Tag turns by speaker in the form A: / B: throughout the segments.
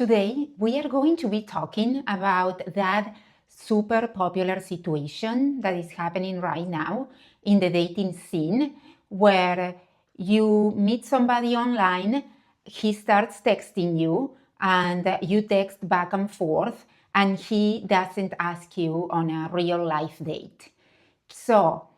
A: Today, we are going to be talking about that super popular situation that is happening right now in the dating scene where you meet somebody online, he starts texting you, and you text back and forth, and he doesn't ask you on a real life date. So,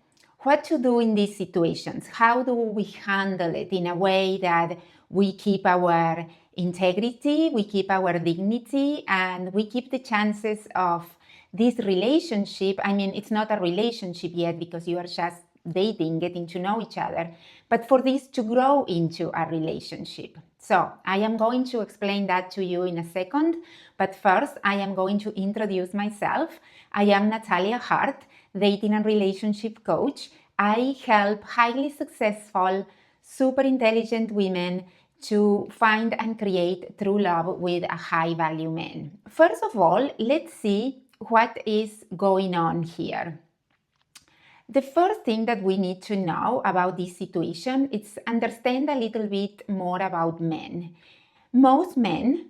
A: what to do in these situations? How do we handle it in a way that we keep our integrity, we keep our dignity, and we keep the chances of this relationship? I mean, it's not a relationship yet because you are just dating, getting to know each other, but for this to grow into a relationship. So I am going to explain that to you in a second, but first I am going to introduce myself. I am Natalia Heart, dating and relationship coach. I help highly successful, super intelligent women to find and create true love with a high value man. First of all, let's see what is going on here. The first thing that we need to know about this situation is understand a little bit more about men. Most men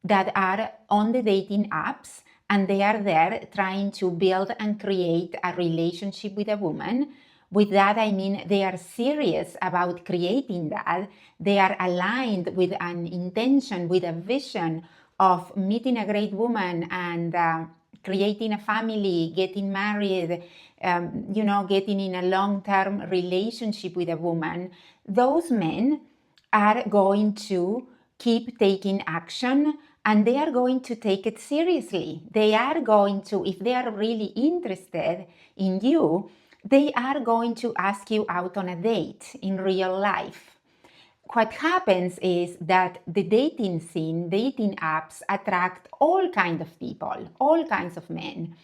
A: that are on the dating apps and they are there trying to build and create a relationship with a woman. With that, I mean they are serious about creating that. They are aligned with an intention, with a vision of meeting a great woman and creating a family, getting married, getting in a long-term relationship with a woman. Those men are going to keep taking action and they are going to take it seriously. They are going to, if they are really interested in you, they are going to ask you out on a date in real life. What happens is that the dating scene, dating apps attract all kinds of people, all kinds of men.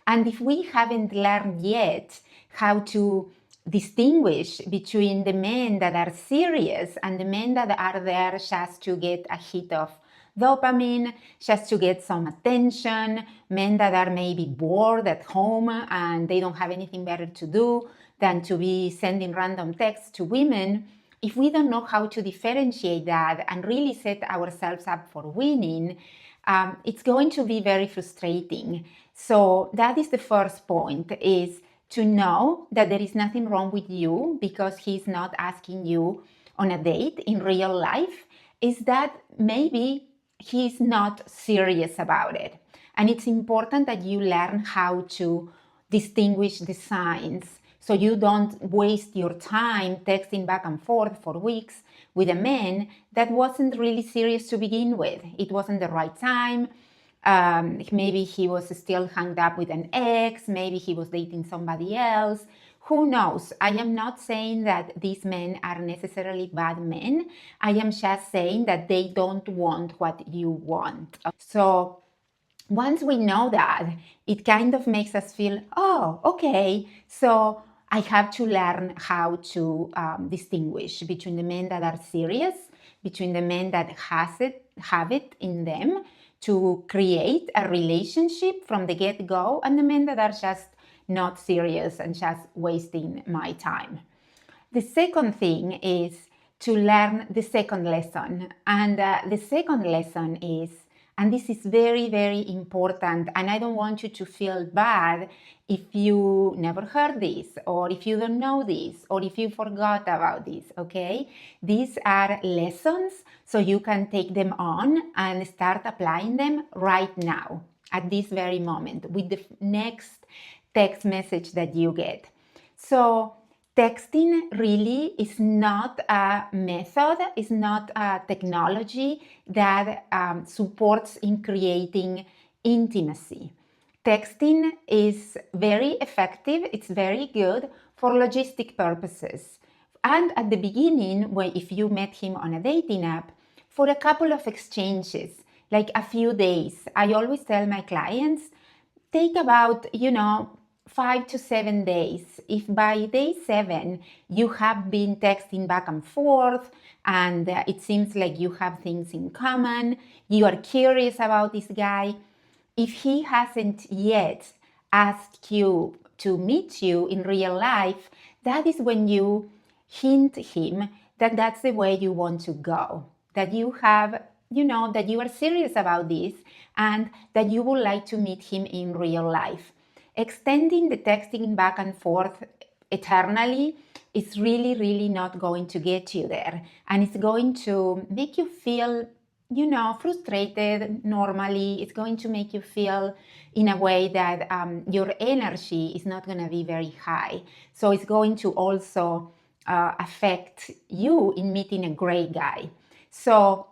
A: And if we haven't learned yet how to distinguish between the men that are serious and the men that are there just to get a hit of dopamine, just to get some attention, men that are maybe bored at home and they don't have anything better to do than to be sending random texts to women, if we don't know how to differentiate that and really set ourselves up for winning, it's going to be very frustrating. So that is the first point, is to know that there is nothing wrong with you because he's not asking you on a date in real life, is that maybe he's not serious about it. And it's important that you learn how to distinguish the signs so you don't waste your time texting back and forth for weeks with a man that wasn't really serious to begin with. It wasn't the right time. Maybe he was still hung up with an ex. Maybe he was dating somebody else. Who knows? I am not saying that these men are necessarily bad men. I am just saying that they don't want what you want. So once we know that, it kind of makes us feel, oh, okay, so I have to learn how to distinguish between the men that are serious, between the men that have it in them to create a relationship from the get-go, and the men that are just not serious and just wasting my time. The second thing is to learn the second lesson. And the second lesson is, and this is very, very important, and I don't want you to feel bad if you never heard this, or if you don't know this, or if you forgot about this, okay? These are lessons, so you can take them on and start applying them right now, at this very moment, with the next text message that you get. So texting really is not a method, is not a technology that supports in creating intimacy. Texting is very effective, it's very good for logistic purposes. And at the beginning, if you met him on a dating app, for a couple of exchanges, like a few days, I always tell my clients, take about, 5 to 7 days. If by day 7 you have been texting back and forth and it seems like you have things in common, you are curious about this guy, if he hasn't yet asked you to meet you in real life, that is when you hint him that that's the way you want to go, that you have that you are serious about this and that you would like to meet him in real life. Extending the texting back and forth eternally is really, really not going to get you there. And it's going to make you feel, frustrated normally. It's going to make you feel in a way that your energy is not going to be very high. So it's going to also affect you in meeting a great guy. So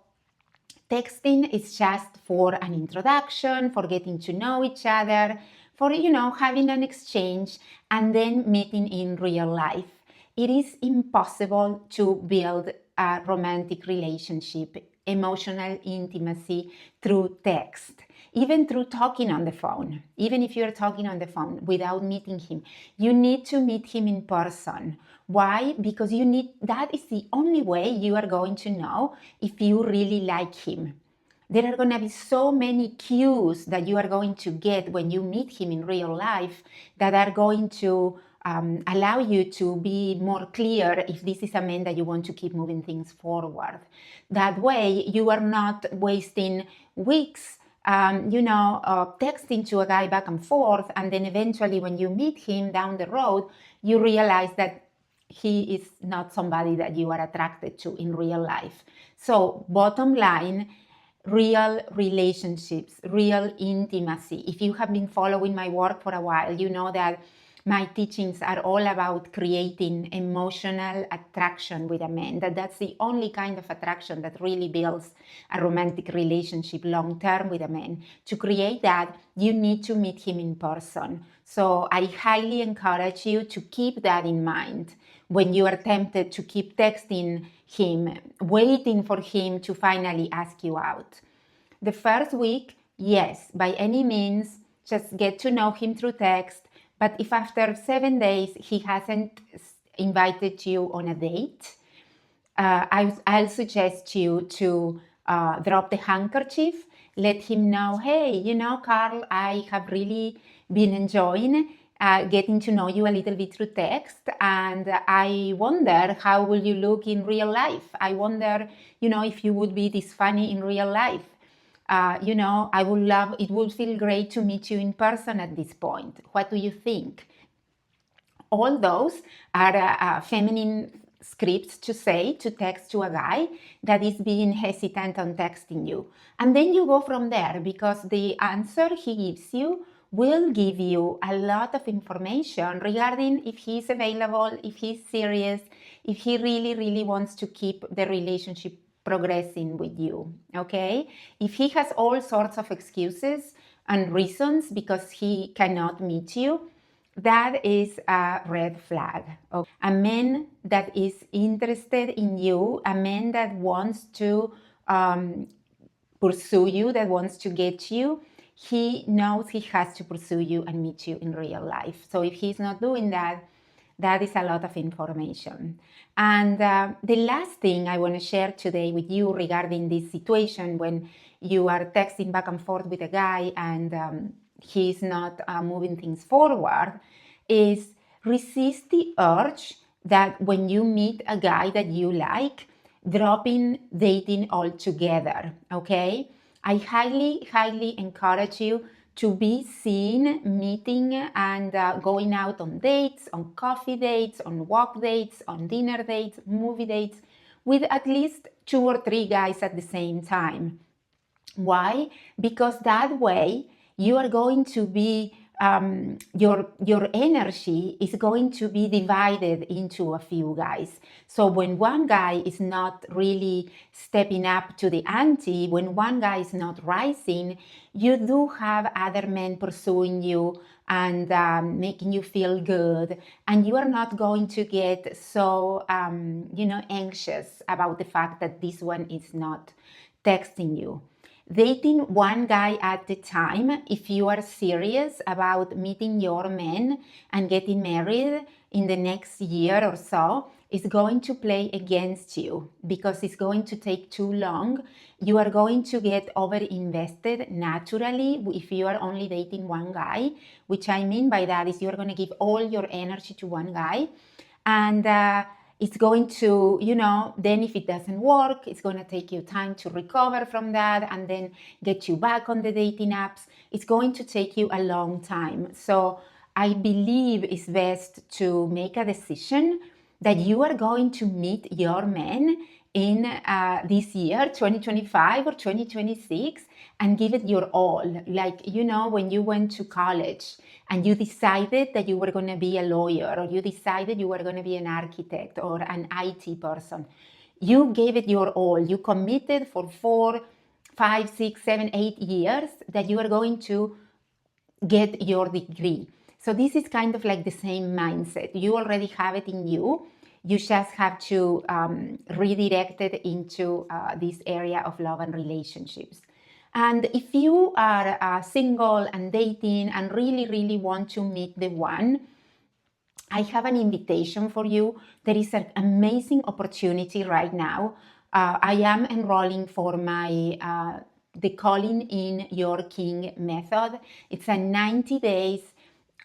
A: texting is just for an introduction, for getting to know each other, for, having an exchange and then meeting in real life. It is impossible to build a romantic relationship, emotional intimacy through text, even through talking on the phone. Even if you're talking on the phone without meeting him, you need to meet him in person. Why? Because that is the only way you are going to know if you really like him. There are going to be so many cues that you are going to get when you meet him in real life that are going to allow you to be more clear if this is a man that you want to keep moving things forward. That way, you are not wasting weeks texting to a guy back and forth, and then eventually when you meet him down the road, you realize that he is not somebody that you are attracted to in real life. So bottom line, real relationships, real intimacy. If you have been following my work for a while, you know that my teachings are all about creating emotional attraction with a man. That's the only kind of attraction that really builds a romantic relationship long term with a man. To create that, you need to meet him in person. So I highly encourage you to keep that in mind when you are tempted to keep texting him, waiting for him to finally ask you out. The first week, yes, by any means, just get to know him through text. But if after 7 days he hasn't invited you on a date, I'll suggest you to drop the handkerchief, let him know, hey, Carl, I have really been enjoying getting to know you a little bit through text, and I wonder how will you look in real life. I wonder, if you would be this funny in real life. I would love, it would feel great to meet you in person at this point. What do you think? All those are feminine scripts to say, to text to a guy that is being hesitant on texting you. And then you go from there, because the answer he gives you will give you a lot of information regarding if he's available, if he's serious, if he really, really wants to keep the relationship progressing with you, okay? If he has all sorts of excuses and reasons because he cannot meet you, that is a red flag. Okay? A man that is interested in you, a man that wants to pursue you, that wants to get you, he knows he has to pursue you and meet you in real life. So if he's not doing that, that is a lot of information. And the last thing I want to share today with you regarding this situation when you are texting back and forth with a guy and he's not moving things forward is resist the urge that when you meet a guy that you like, dropping dating altogether, okay? I highly, highly encourage you to be seen meeting and going out on dates, on coffee dates, on walk dates, on dinner dates, movie dates, with at least 2 or 3 guys at the same time. Why? Because that way you are going to be your energy is going to be divided into a few guys. So when one guy is not really stepping up to the ante, when one guy is not rising, you do have other men pursuing you and making you feel good, and you are not going to get so anxious about the fact that this one is not texting you. Dating one guy at a time, if you are serious about meeting your man and getting married in the next year or so, is going to play against you because it's going to take too long. You are going to get overinvested naturally if you are only dating one guy, which I mean by that is you're going to give all your energy to one guy. And it's going to, then if it doesn't work, it's going to take you time to recover from that and then get you back on the dating apps. It's going to take you a long time. So I believe it's best to make a decision that you are going to meet your man in this year, 2025 or 2026, and give it your all. Like, when you went to college and you decided that you were going to be a lawyer, or you decided you were going to be an architect or an IT person, you gave it your all. You committed for 4, 5, 6, 7, 8 years that you are going to get your degree. So this is kind of like the same mindset. You already have it in you. You just have to redirect it into this area of love and relationships. And if you are single and dating and really, really want to meet the one, I have an invitation for you. There is an amazing opportunity right now. I am enrolling for my the Calling in Your King method. It's a 90 days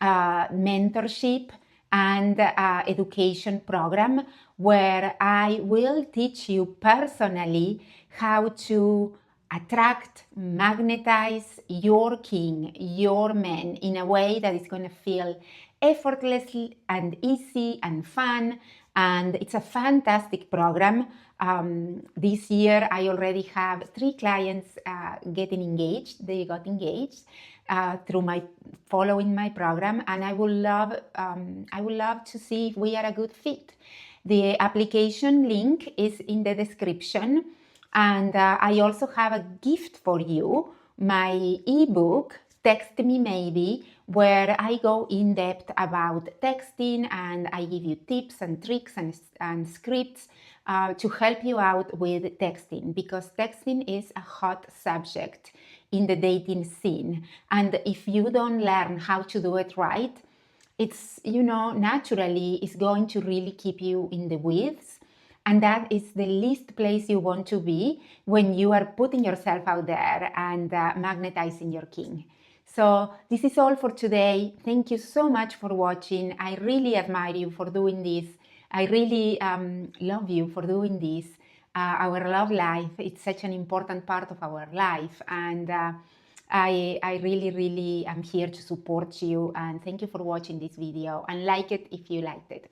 A: mentorship and education program where I will teach you personally how to attract, magnetize your king, your man in a way that is going to feel effortless and easy and fun. And it's a fantastic program. This year, I already have 3 clients getting engaged. They got engaged through my following my program, and I would love to see if we are a good fit. The application link is in the description, and I also have a gift for you, my ebook, Text Me Maybe, where I go in depth about texting and I give you tips and tricks and scripts to help you out with texting, because texting is a hot subject in the dating scene. And if you don't learn how to do it right, it's, naturally is going to really keep you in the weeds. And that is the least place you want to be when you are putting yourself out there and magnetizing your king. So this is all for today. Thank you so much for watching. I really admire you for doing this. I really love you for doing this. Our love life, it's such an important part of our life. And I really, really am here to support you. And thank you for watching this video. And like it if you liked it.